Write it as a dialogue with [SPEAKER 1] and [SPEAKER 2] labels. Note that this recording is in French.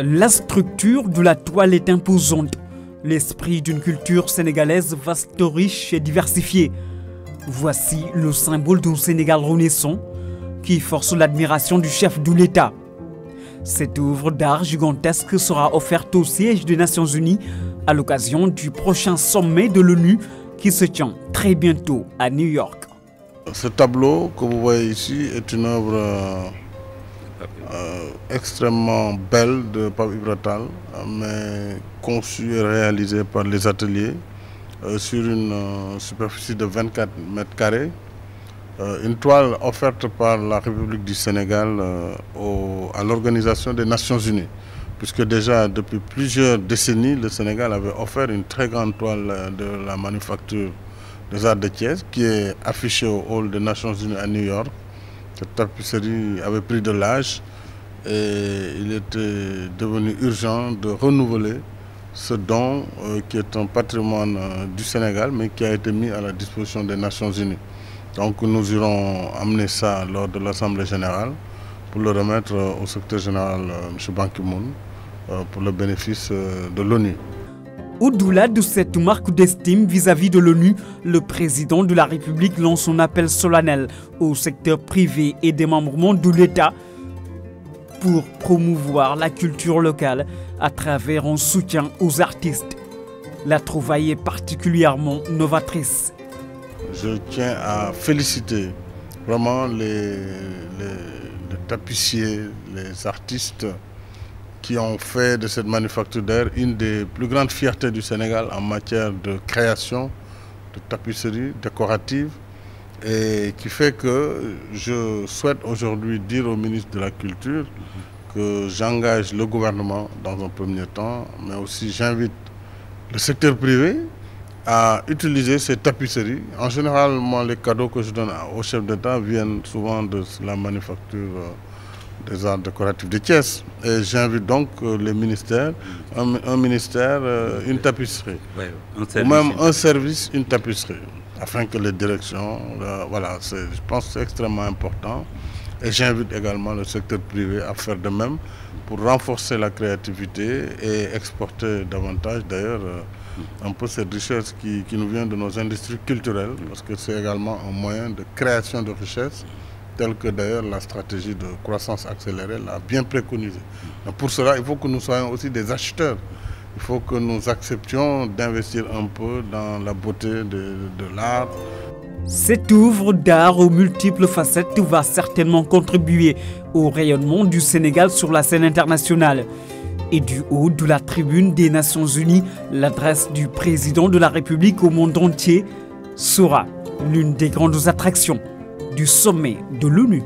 [SPEAKER 1] La structure de la toile est imposante. L'esprit d'une culture sénégalaise vaste, riche et diversifiée. Voici le symbole d'un Sénégal renaissant qui force l'admiration du chef de l'État. Cette œuvre d'art gigantesque sera offerte au siège des Nations Unies à l'occasion du prochain sommet de l'ONU qui se tient très bientôt à New York.
[SPEAKER 2] Ce tableau que vous voyez ici est une œuvre extrêmement belle de Pape Ibra Tall, mais conçue et réalisée par les ateliers sur une superficie de 24 mètres carrés. Une toile offerte par la République du Sénégal à l'Organisation des Nations Unies, puisque déjà depuis plusieurs décennies, le Sénégal avait offert une très grande toile de la manufacture des arts de Thiès, qui est affichée au hall des Nations Unies à New York. Cette tapisserie avait pris de l'âge et il était devenu urgent de renouveler ce don qui est un patrimoine du Sénégal, mais qui a été mis à la disposition des Nations Unies. Donc nous irons amener ça lors de l'Assemblée générale pour le remettre au secrétaire général M. Ban Ki-moon pour le bénéfice de l'ONU.
[SPEAKER 1] Au-delà de cette marque d'estime vis-à-vis de l'ONU, le président de la République lance un appel solennel au secteur privé et des membres de l'État pour promouvoir la culture locale à travers un soutien aux artistes. La trouvaille est particulièrement novatrice.
[SPEAKER 2] Je tiens à féliciter vraiment les tapissiers, les artistes qui ont fait de cette manufacture d'air une des plus grandes fiertés du Sénégal en matière de création, de tapisserie décorative, et qui fait que je souhaite aujourd'hui dire au ministre de la Culture que j'engage le gouvernement dans un premier temps, mais aussi j'invite le secteur privé à utiliser ces tapisseries. En général, moi, les cadeaux que je donne au chef d'État viennent souvent de la manufacture des arts décoratifs de Thiès. Et j'invite donc les ministères, un ministère, une tapisserie, ou même un service, une tapisserie, afin que les directions, voilà, je pense que c'est extrêmement important. Et j'invite également le secteur privé à faire de même pour renforcer la créativité et exporter davantage d'ailleurs un peu cette richesse qui nous vient de nos industries culturelles, parce que c'est également un moyen de création de richesse, tel que d'ailleurs la stratégie de croissance accélérée l'a bien préconisé. Mais pour cela, il faut que nous soyons aussi des acheteurs. Il faut que nous acceptions d'investir un peu dans la beauté de l'art.
[SPEAKER 1] Cette œuvre d'art aux multiples facettes va certainement contribuer au rayonnement du Sénégal sur la scène internationale. Et du haut de la tribune des Nations Unies, l'adresse du président de la République au monde entier sera l'une des grandes attractions du sommet de l'ONU.